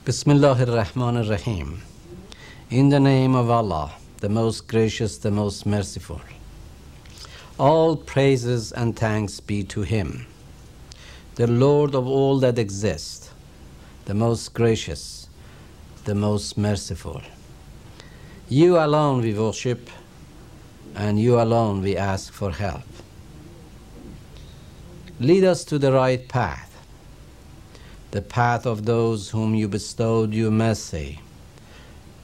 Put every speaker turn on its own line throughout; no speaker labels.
Bismillahir Rahmanir Rahim. In the name of Allah, the most gracious, the most merciful. All praises and thanks be to Him, the Lord of all that exists, the most gracious, the most merciful. You alone we worship, and you alone we ask for help. Lead us to the right path, the path of those whom you bestowed your mercy,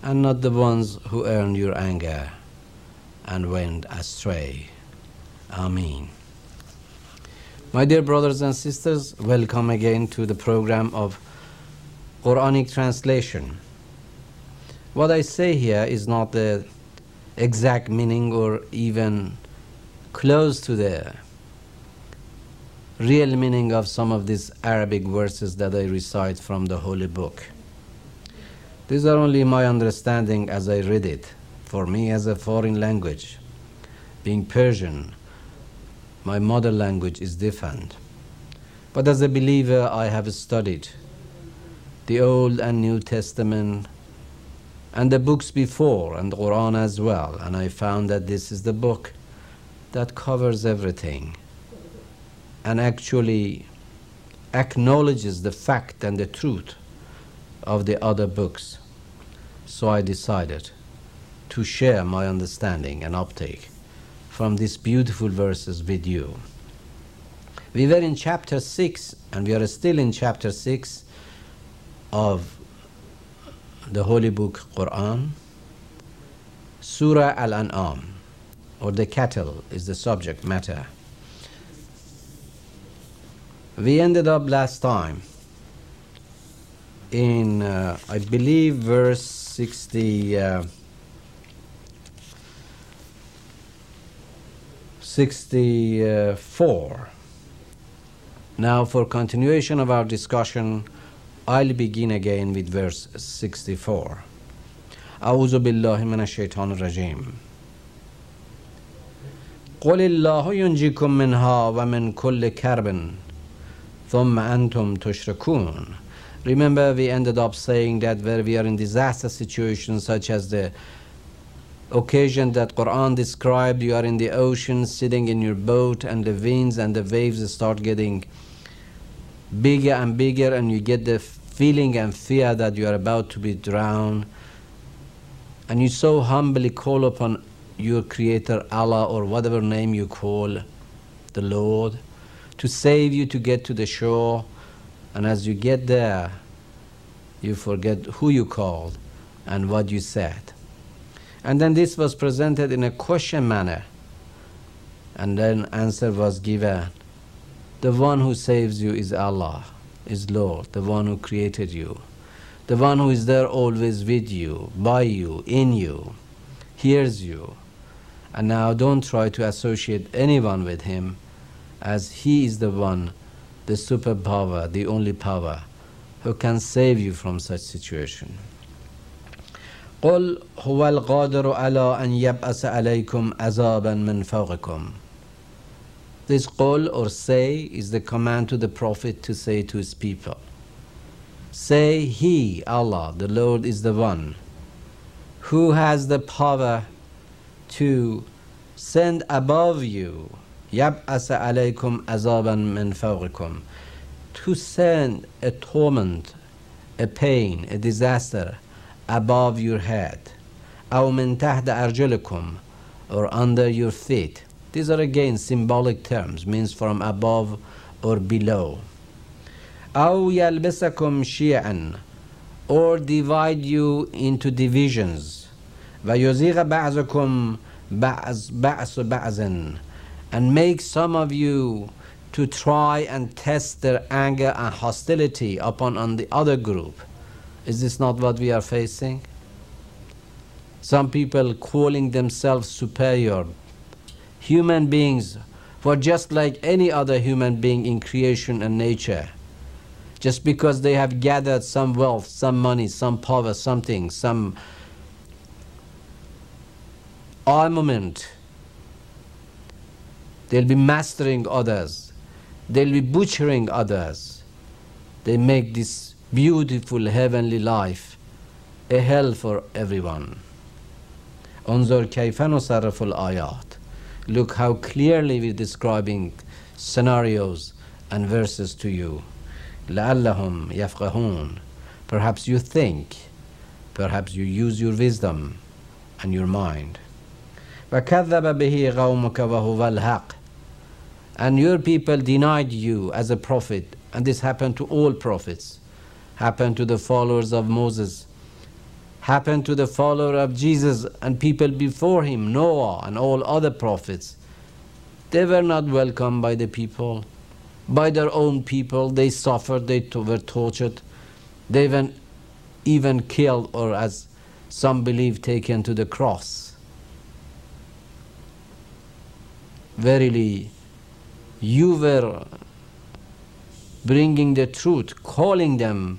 and not the ones who earned your anger and went astray. Ameen. My dear brothers and sisters, welcome again to the program of Quranic translation. What I say here is not the exact meaning or even close to the real meaning of some of these Arabic verses that I recite from the Holy Book. These are only my understanding as I read it. For me, as a foreign language, being Persian, my mother language is different. But as a believer, I have studied the Old and New Testament and the books before, and the Quran as well, and I found that this is the book that covers everything and actually acknowledges the fact and the truth of the other books. So I decided to share my understanding and uptake from these beautiful verses with you. We were in chapter 6, and we are still in chapter 6 of the Holy Book Quran. Surah Al-An'am, or the cattle, is the subject matter. We ended up last time in, I believe, verse 64. Now, for continuation of our discussion, I'll begin again with verse 64. أعوذ بالله من الشيطان الرجيم. قل الله ينجيكم منها ومن كل كرب ثم أنتم تشركون. Remember, we ended up saying that where we are in disaster situations, such as the occasion that Quran described, you are in the ocean sitting in your boat and the winds and the waves start getting bigger and bigger, and you get the feeling and fear that you are about to be drowned, and you so humbly call upon your Creator, Allah, or whatever name you call the Lord, to save you to get to the shore. And as you get there, you forget who you called and what you said. And then this was presented in a question manner, and then answer was given. The one who saves you is Allah, is Lord, the one who created you, the one who is there always with you, by you, in you, hears you. And now don't try to associate anyone with Him, as He is the one, the superpower, the only power, who can save you from such situation. قُلْ هُوَ الْقَادِرُ عَلَىٰ أَنْ يَبْعَثَ عَلَيْكُمْ عَذَابًا مِّن فَوْقِكُمْ. This qul, or say, is the command to the Prophet to say to his people. Say, He, Allah, the Lord, is the one who has the power to send above you, يَبْعَثَ عَلَيْكُمْ عَذَابًا مِّن فَوْقِكُمْ, to send a torment, a pain, a disaster above your head, أَوْ مِن تَحْتَ أَرْجُلِكُمْ, or under your feet. These are again symbolic terms, means from above or below. أَوْ يَلْبِسَكُمْ شِيَعًا, or divide you into divisions. وَيُزِيغَ بَعْضُكُمْ بَعْضَ بَعْضٍ, and make some of you to try and test their anger and hostility upon the other group. Is this not what we are facing? Some people calling themselves superior, human beings who are just like any other human being in creation and nature. Just because they have gathered some wealth, some money, some power, something, some armament, they'll be mastering others, they'll be butchering others. They make this beautiful heavenly life, a hell for everyone. انظر كيف نصرف الآيات. Look how clearly we're describing scenarios and verses to you. لعلهم يفقهون. Perhaps you think, perhaps you use your wisdom and your mind. وكذب به قومك وهو الحق. And your people denied you as a prophet, and this happened to all prophets, happened to the followers of Moses, happened to the follower of Jesus and people before him, Noah and all other prophets. They were not welcomed by the people, by their own people. They suffered, they were tortured, they were even killed, or as some believe, taken to the cross. Verily, you were bringing the truth, calling them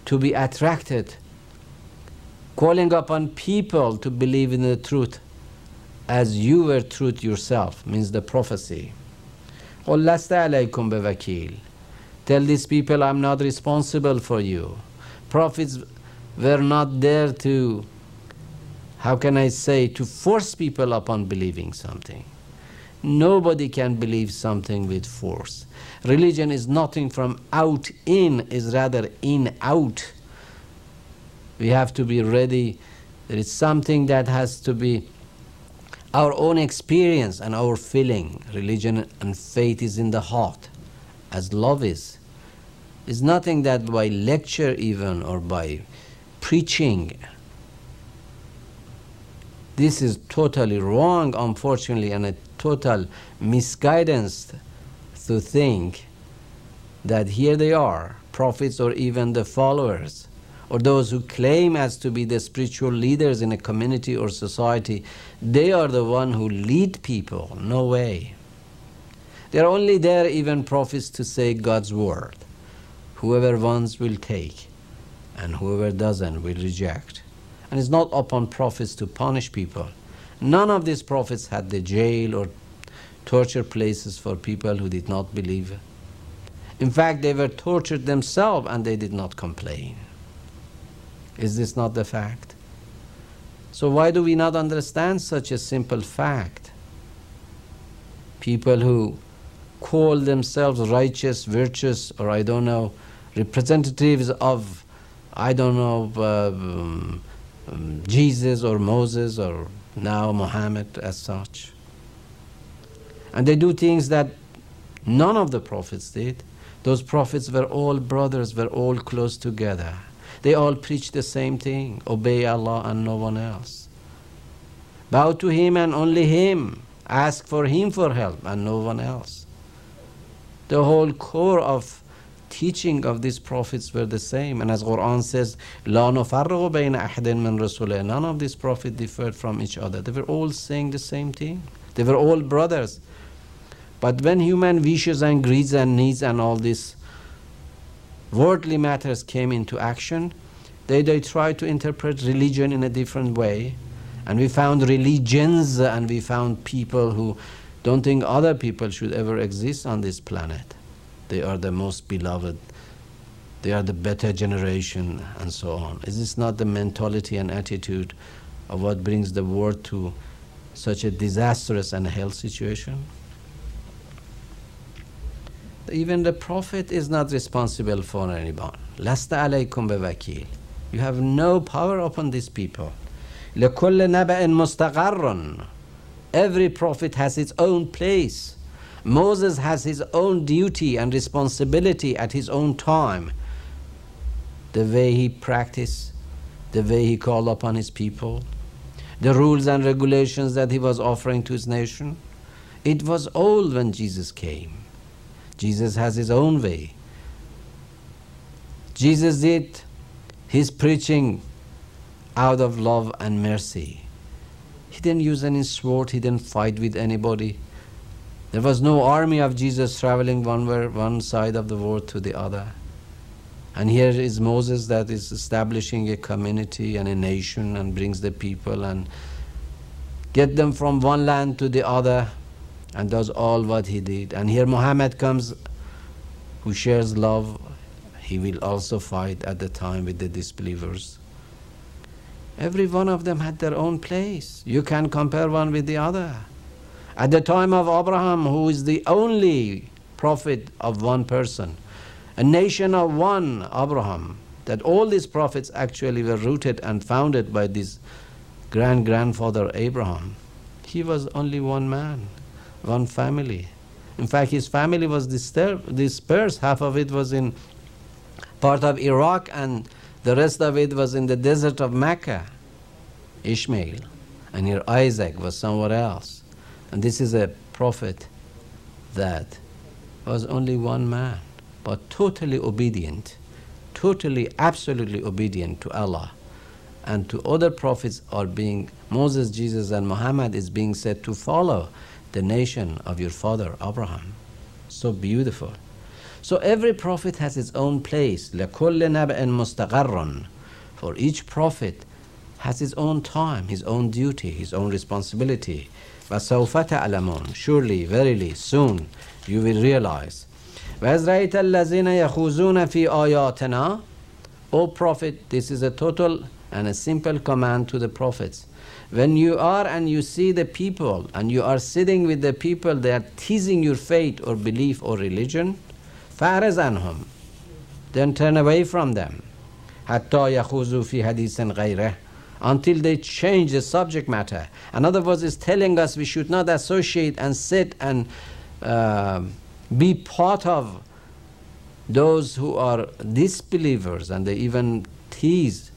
to be attracted, calling upon people to believe in the truth as you were truth yourself, means the prophecy. قُلْ لَسْتَ عَلَيْكُمْ بِوَكِيلٍ. Tell these people, I'm not responsible for you. Prophets were not there to, how can I say, to force people upon believing something. Nobody can believe something with force. Religion is nothing from out in, is rather in out. We have to be ready. There is something that has to be our own experience and our feeling. Religion and faith is in the heart, as love is. It's nothing that by lecture even or by preaching. This is totally wrong, unfortunately, and a total misguidance to think that here they are, prophets or even the followers, or those who claim as to be the spiritual leaders in a community or society, they are the one who lead people. No way. They are only there, even prophets, to say God's word. Whoever wants will take, and whoever doesn't will reject. And it's not upon prophets to punish people. None of these prophets had the jail or torture places for people who did not believe. In fact, they were tortured themselves and they did not complain. Is this not the fact? So why do we not understand such a simple fact? People who call themselves righteous, virtuous, or I don't know, representatives of, I don't know, Jesus or Moses or now Muhammad as such. And they do things that none of the prophets did. Those prophets were all brothers, were all close together. They all preached the same thing, obey Allah and no one else. Bow to Him and only Him. Ask for Him for help and no one else. The whole core of teaching of these prophets were the same. And as Quran says, لا نفرق بين أحد من رسله. None of these prophets differed from each other. They were all saying the same thing. They were all brothers. But when human wishes and greeds and needs and all these worldly matters came into action, they tried to interpret religion in a different way. And we found religions and we found people who don't think other people should ever exist on this planet. They are the most beloved. They are the better generation and so on. Is this not the mentality and attitude of what brings the world to such a disastrous and hell situation? Even the prophet is not responsible for anyone. لَسْتَ عَلَيْكُمْ بِوَكِيلٍ. You have no power upon these people. لِكُلِّ نَبَأٍ مُسْتَقَرٌّ. Every prophet has its own place. Moses has his own duty and responsibility at his own time. The way he practiced, the way he called upon his people, the rules and regulations that he was offering to his nation. It was all when Jesus came. Jesus has his own way. Jesus did his preaching out of love and mercy. He didn't use any sword, he didn't fight with anybody. There was no army of Jesus traveling one side of the world to the other. And here is Moses that is establishing a community and a nation and brings the people and get them from one land to the other and does all what he did. And here Muhammad comes who shares love, he will also fight at the time with the disbelievers. Every one of them had their own place. You can compare one with the other. At the time of Abraham, who is the only prophet of one person, a nation of one Abraham, that all these prophets actually were rooted and founded by this grandfather Abraham. He was only one man, one family. In fact, his family was dispersed. Half of it was in part of Iraq and the rest of it was in the desert of Mecca. Ishmael. And here Isaac was somewhere else. And this is a prophet that was only one man, but totally obedient, totally, absolutely obedient to Allah. And to other prophets are being, Moses, Jesus, and Muhammad is being said to follow the nation of your father Abraham. So beautiful. So every prophet has his own place. لَكُلِّ نَبْأٍ مُسْتَقَرٌ. For each prophet has his own time, his own duty, his own responsibility. وَسَوْفَ تَعْلَمُونَ. Surely, verily, soon you will realize. وَإِذْ رَأَيْتَ الَّذِينَ يَخُوضُونَ فِي آيَاتِنَا. O Prophet, this is a total and a simple command to the prophets. When you are and you see the people and you are sitting with the people that are teasing your faith or belief or religion, فَأَعْرِضْ عَنْهُمْ. Then turn away from them. حَتَّى يَخُوضُوا فِي حَدِيثٍ غَيْرِهِ. Until they change the subject matter. In other words, it's telling us we should not associate and sit and be part of those who are disbelievers, and they even tease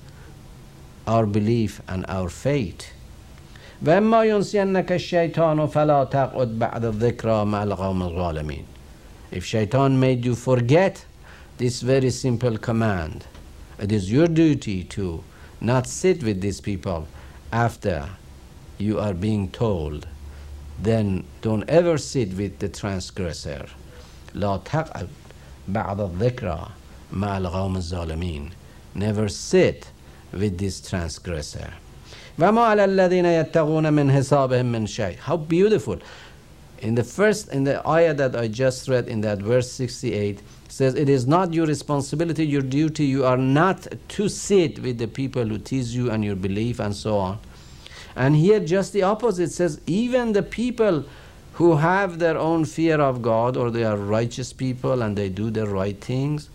our belief and our faith. وَإِمَّا يُنْسِيَنَّكَ الشَّيْطَانُ فَلَا تَقْعُدْ بَعْدَ الذِّكْرَى مَعَ الْقَوْمِ الظَّالِمِينَ. If shaitan made you forget this very simple command, it is your duty to not sit with these people after you are being told. Then don't ever sit with the transgressor. لا تقعد بعد الذكرى مع القوم الظالمين. Never sit with this transgressor. وما على الذين يتقون من حسابهم من شيء. How beautiful. In the ayah that I just read, in that verse 68, says it is not your responsibility, your duty, you are not to sit with the people who tease you and your belief and so on. And here just the opposite says, even the people who have their own fear of God, or they are righteous people and they do the right things,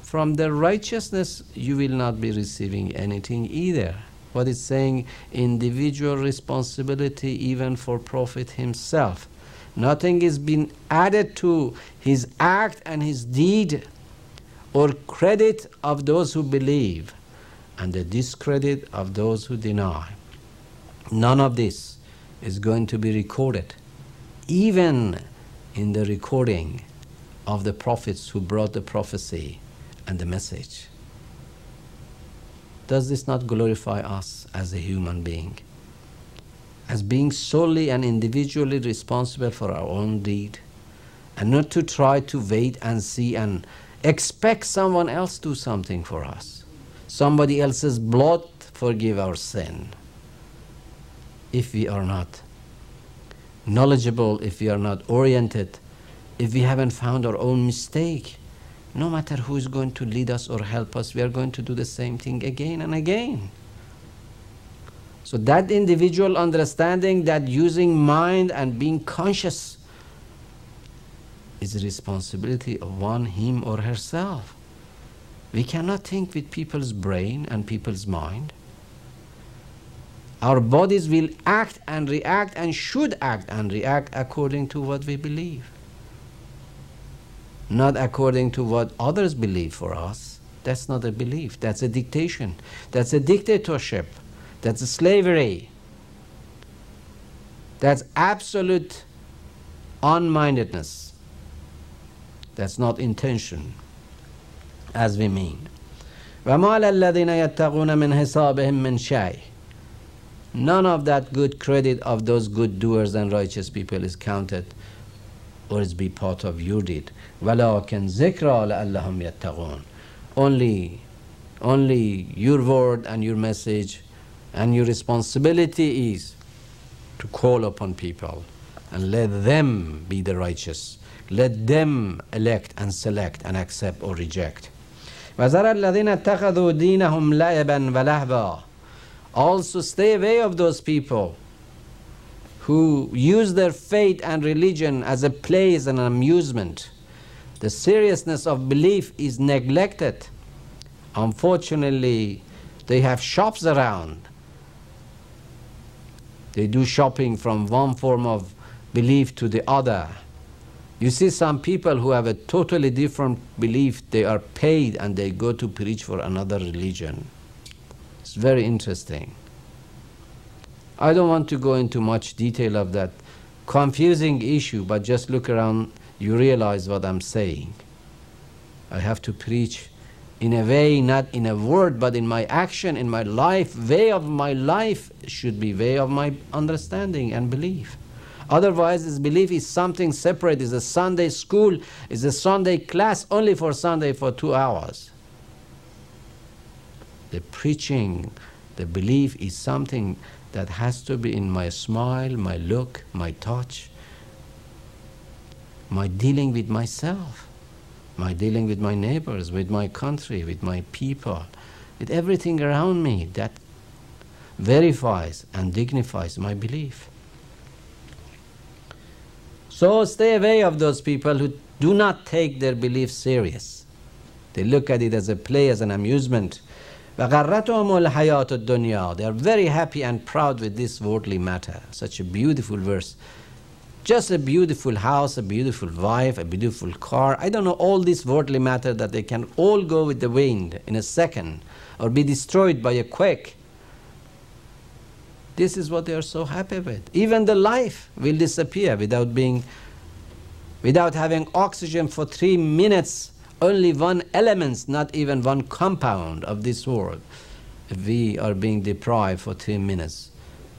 from their righteousness you will not be receiving anything either. What it's saying, individual responsibility even for Prophet himself. Nothing is being added to his act and his deed or credit of those who believe and the discredit of those who deny. None of this is going to be recorded, even in the recording of the prophets who brought the prophecy and the message. Does this not glorify us as a human being? As being solely and individually responsible for our own deed, and not to try to wait and see and expect someone else to do something for us. Somebody else's blood forgive our sin. If we are not knowledgeable, if we are not oriented, if we haven't found our own mistake, no matter who is going to lead us or help us, we are going to do the same thing again and again. So that individual understanding, that using mind and being conscious, is the responsibility of one, him or herself. We cannot think with people's brain and people's mind. Our bodies will act and react and should act and react according to what we believe, not according to what others believe for us. That's not a belief. That's a dictation. That's a dictatorship. That's a slavery. That's absolute unmindedness. That's not intention, as we mean. وَمَا لَلَّذِينَ يَتَّقُونَ مِنْ حِسَابِهِمْ مِنْ شَيْءٍ. None of that good credit of those good doers and righteous people is counted or is be part of your deed. وَلَكِنْ ذِكْرَى لَأَلَّهُمْ يَتَّقُونَ. Only your word and your message and your responsibility is to call upon people and let them be the righteous. Let them elect and select and accept or reject. وَذَرَ الَّذِينَ اتَّخَذُوا دِينَهُمْ لَعِبًا وَلَهْوًا. Also stay away of those people who use their faith and religion as a play, as an amusement. The seriousness of belief is neglected. Unfortunately, they have shops around. They do shopping from one form of belief to the other. You see some people who have a totally different belief, they are paid and they go to preach for another religion. It's very interesting. I don't want to go into much detail of that confusing issue, but just look around, you realize what I'm saying. I have to preach in a way, not in a word, but in my action, in my life. Way of my life should be way of my understanding and belief. Otherwise, this belief is something separate, is a Sunday school, is a Sunday class only for Sunday for 2 hours. The preaching, the belief is something that has to be in my smile, my look, my touch, my dealing with myself, my dealing with my neighbors, with my country, with my people, with everything around me that verifies and dignifies my belief. So stay away of those people who do not take their belief serious. They look at it as a play, as an amusement. وَغَرَّتْهُمُ الْحَيَاةُ الدُّنْيَا. They are very happy and proud with this worldly matter. Such a beautiful verse. Just a beautiful house, a beautiful wife, a beautiful car. I don't know, all this worldly matter that they can all go with the wind in a second or be destroyed by a quake. This is what they are so happy with. Even the life will disappear without having oxygen for 3 minutes. Only one element, not even one compound of this world. If we are being deprived for 3 minutes,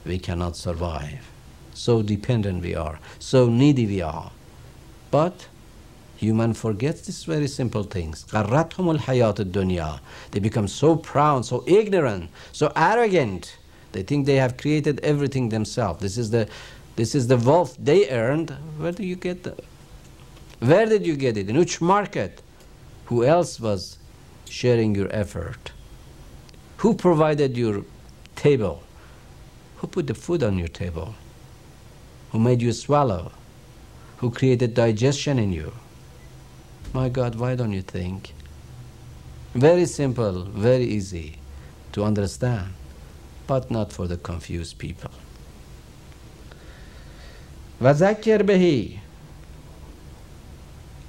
we cannot survive. So dependent we are, so needy we are. But human forgets these very simple things. غَرَّتْهُمُ الْحَيَاةُ الدُّنْيَا. They become so proud, so ignorant, so arrogant. They think they have created everything themselves. This is the wealth they earned. Where do you get that? Where did you get it? In which market? Who else was sharing your effort? Who provided your table? Who put the food on your table? Who made you swallow? Who created digestion in you? My God, why don't you think? Very simple, very easy to understand, but not for the confused people. وَذَكِّرْ بِهِ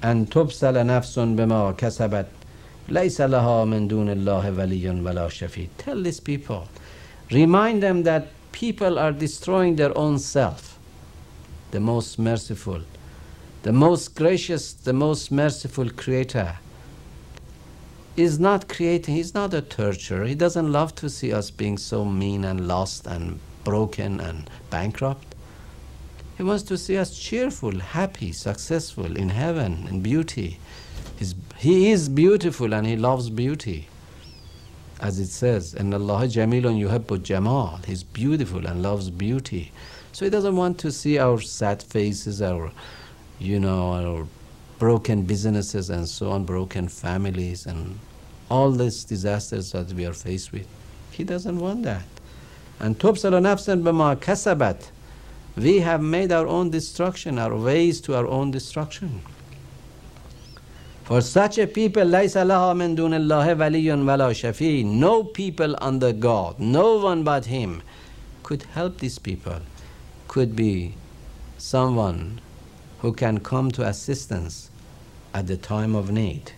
أن تبصل نفس بما كسبت ليس لها من دون الله ولي ولا شفيع. Tell these people, remind them that people are destroying their own self. The most merciful, the most gracious, the most merciful Creator is not creating, He's not a torturer. He doesn't love to see us being so mean and lost and broken and bankrupt. He wants to see us cheerful, happy, successful, in heaven, in beauty. He is beautiful and He loves beauty. As it says, إِنَّ اللَّهَ جَمِيلٌ يُحِبُّ الجَّمَالِ. He's beautiful and loves beauty. So He doesn't want to see our sad faces, our broken businesses and so on, broken families and all these disasters that we are faced with. He doesn't want that. And تُبْصِرُ نَفْسًا بِمَا كَسَبَتْ. We have made our own destruction, our ways to our own destruction. For such a people, لَيْسَ لَهَا مِن دُونِ اللَّهِ وَلِيٌّ وَلَا شَفِيعٌ. No people under God, no one but Him could help these people, could be someone who can come to assistance at the time of need.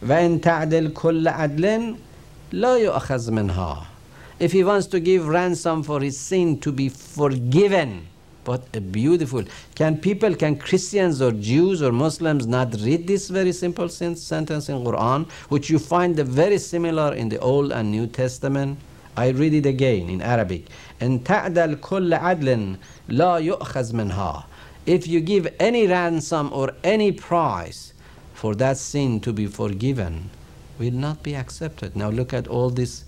وَإِن تَعْدِلْ كُلَّ عَدْلٍ لَا يُؤْخَذْ مِنْهَا. If he wants to give ransom for his sin to be forgiven, but a beautiful, can Christians or Jews or Muslims not read this very simple sentence in Quran, which you find very similar in the Old and New Testament? I read it again in Arabic. إن تعدل كل عدل لا يؤخذ منها. If you give any ransom or any price for that sin to be forgiven, will not be accepted. Now look at all this,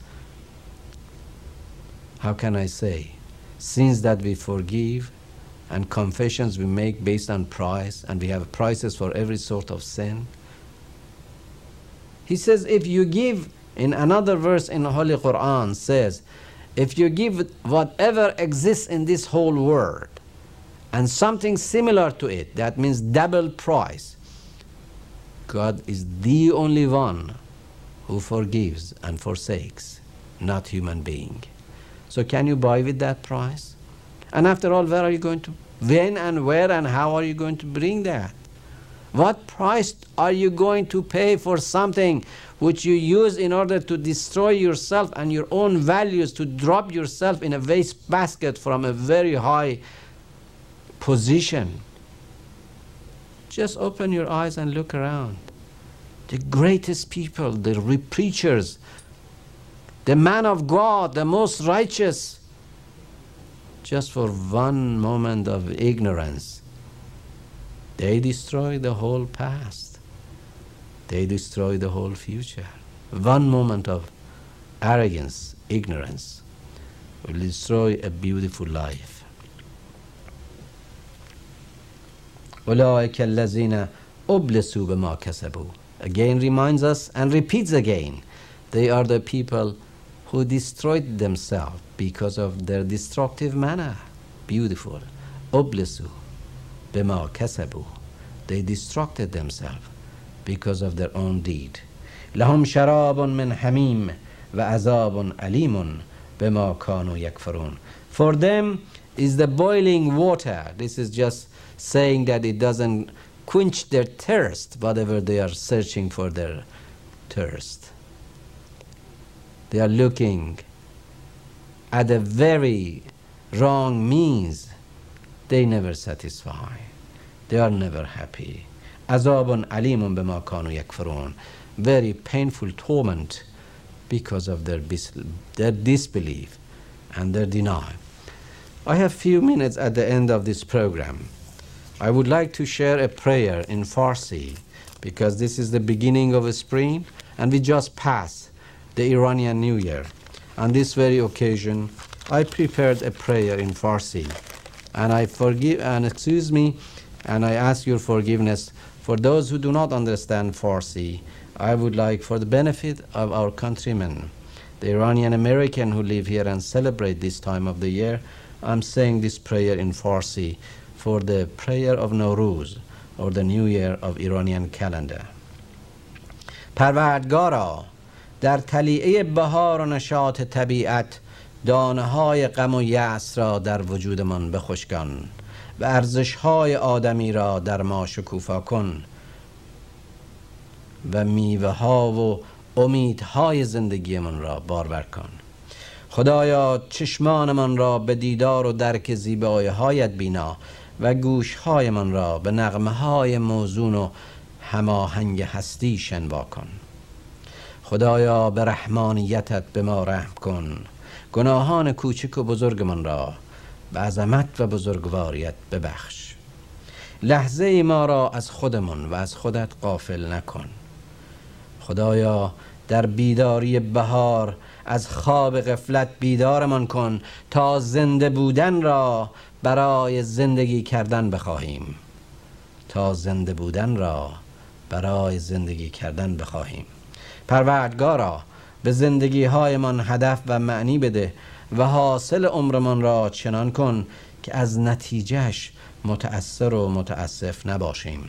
how can I say, sins that we forgive and confessions we make based on price, and we have prices for every sort of sin. He says, if you give, in another verse in the Holy Quran says, if you give whatever exists in this whole world and something similar to it, that means double price, God is the only one who forgives and forsakes, not human being. So can you buy with that price? And after all, where are you going to, when and where and how are you going to bring that? What price are you going to pay for something which you use in order to destroy yourself and your own values, to drop yourself in a waste basket from a very high position? Just open your eyes and look around. The greatest people, the preachers, the man of God, the most righteous, just for one moment of ignorance, they destroy the whole past. They destroy the whole future. One moment of arrogance, ignorance, will destroy a beautiful life. أولئك الذين أبلسوا بما كسبوا. Again reminds us and repeats again, they are the people who destroyed themselves because of their destructive manner. Beautiful. أبلسوا بما كسبوا. They destructed themselves because of their own deed. لهم شراب من حميم وعذاب أليم بما كانوا يكفرون. For them is the boiling water. This is just saying that it doesn't quench their thirst, whatever they are searching for their thirst. They are looking at a very wrong means. They never satisfy. They are never happy. عذاب أليم بما كانوا يكفرون. Very painful torment because of their disbelief and their denial. I have few minutes at the end of this program. I would like to share a prayer in Farsi because this is the beginning of a spring and we just passed the Iranian New Year. On this very occasion, I prepared a prayer in Farsi, and I forgive and excuse me, and I ask your forgiveness for those who do not understand Farsi. I would like, for the benefit of our countrymen, the Iranian American who live here and celebrate this time of the year, I'm saying this prayer in Farsi for the prayer of Nowruz, or the New Year of Iranian calendar. پروردگارا، در طلیعه بهار و نشاط طبیعت دانه‌های غم و یأس را در وجودمان بخشکان و ارزش‌های آدمی را در ما شکوفا کن و میوه‌ها و امیدهای زندگیمان را بارور کن. خدایا، چشمانمان را به دیدار و درک زیبایی‌هایت بینا و گوش‌هایمان را به نغمه‌های موزون و هماهنگ هستی شنوا کن. خدایا، به رحمانیتت به ما رحم کن. گناهان کوچک و بزرگمان را به عظمت و بزرگواریت ببخش. لحظه ما را از خودمان و از خودت غافل نکن. خدایا، در بیداری بهار از خواب غفلت بیدارمان کن تا زنده بودن را برای زندگی کردن بخواهیم. تا زنده بودن را برای زندگی کردن بخواهیم. پروردگارا، به زندگی هایمان هدف و معنی بده و حاصل عمرمان را چنان کن که از نتیجهش متأثر و متأسف نباشیم.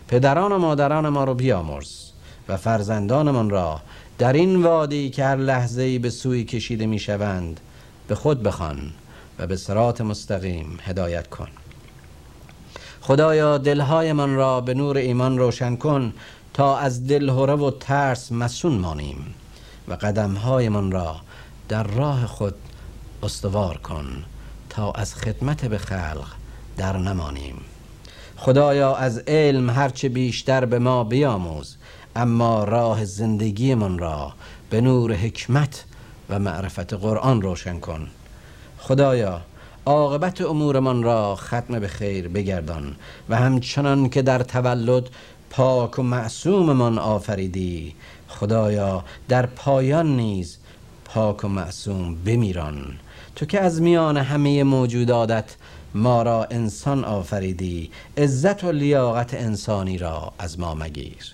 پدران و مادران ما رو بیامرز و فرزندانمان را در این وادی که هر لحظه‌ای به سوی کشیده می شوند به خود بخوان و به صراط مستقیم هدایت کن. خدایا، دلهایمان را به نور ایمان روشن کن تا از دلهره و ترس مسون مانیم و قدمهایمان را در راه خود استوار کن تا از خدمت به خلق در نمانیم. خدایا، از علم هرچه بیشتر به ما بیاموز، اما راه زندگیمان را به نور حکمت و معرفت قرآن روشن کن. خدایا، عاقبت امورمان را ختم به خیر بگردان و همچنان که در تولد پاک و معصوممان آفریدی، خدایا در پایان نیز پاک و معصوم بمیران. تو که از میان همه موجوداتت ما را انسان آفریدی، عزت و لیاقت انسانی را از ما مگیر.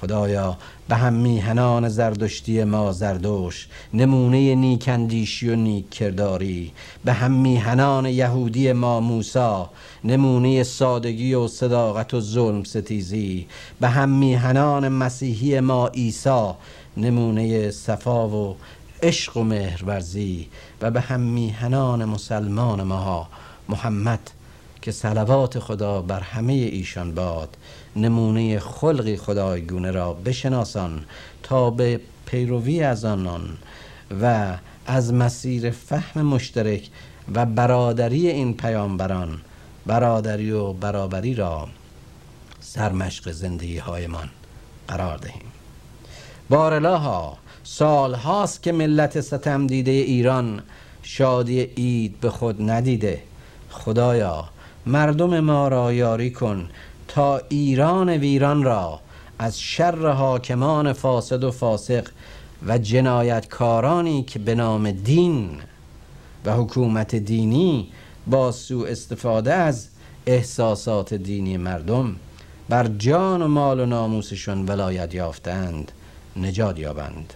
خدایا به هم میهنان زردشتی ما زردوش، نمونه نیکندیشی و نیک کرداری. به هم میهنان یهودی ما موسی، نمونه سادگی و صداقت و ظلم ستیزی. به هم میهنان مسیحی ما عیسی، نمونه صفا و عشق و مهرورزی. و به هم میهنان مسلمان ما محمد که صلوات خدا بر همه ایشان باد، نمونه خلقی خدایگونه را بشناسان تا به پیروی از آنان و از مسیر فهم مشترک و برادری این پیامبران، برادری و برابری را سرمشق زندگی هایمان قرار دهیم. بارالها سال هاست که ملت ستم دیده ایران شادی عید به خود ندیده. خدایا مردم ما را یاری کن تا ایران ویران را از شر حاکمان فاسد و فاسق و جنایتکارانی که به نام دین و حکومت دینی با سوء استفاده از احساسات دینی مردم بر جان و مال و ناموسشون ولایت یافتند نجات یابند،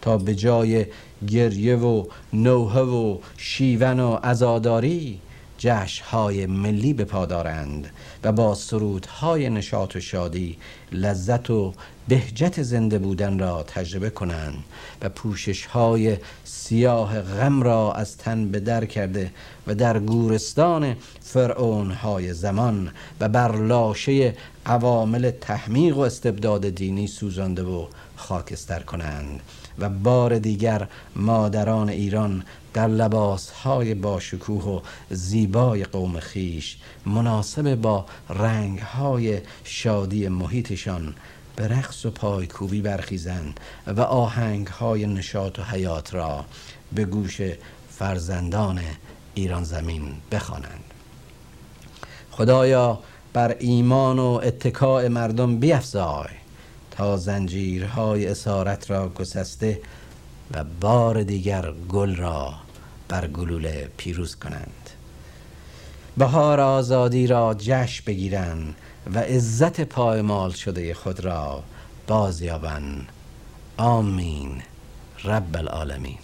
تا به جای گریه و نوحه و شیون و عزاداری جشن‌های ملی بپادارند و با سرودهای نشاط و شادی لذت و بهجت زنده بودن را تجربه کنند و پوشش‌های سیاه غم را از تن به در کرده و در گورستان فرعون‌های زمان و بر لاشه عوامل تحمیق و استبداد دینی سوزانده و خاکستر کنند و بار دیگر مادران ایران در لباسهای باشکوه و زیبای قوم خیش مناسب با رنگهای شادی محیطشان به رقص و پایکوبی برخیزند و آهنگهای نشاط و حیات را به گوش فرزندان ایران زمین بخوانند. خدایا بر ایمان و اتکاء مردم بیفزای تا زنجیرهای اسارت را گسسته و بار دیگر گل را بر گلوله پیروز کنند. بهار آزادی را جشن بگیرند و عزت پایمال شده خود را بازیابند. آمین رب العالمین.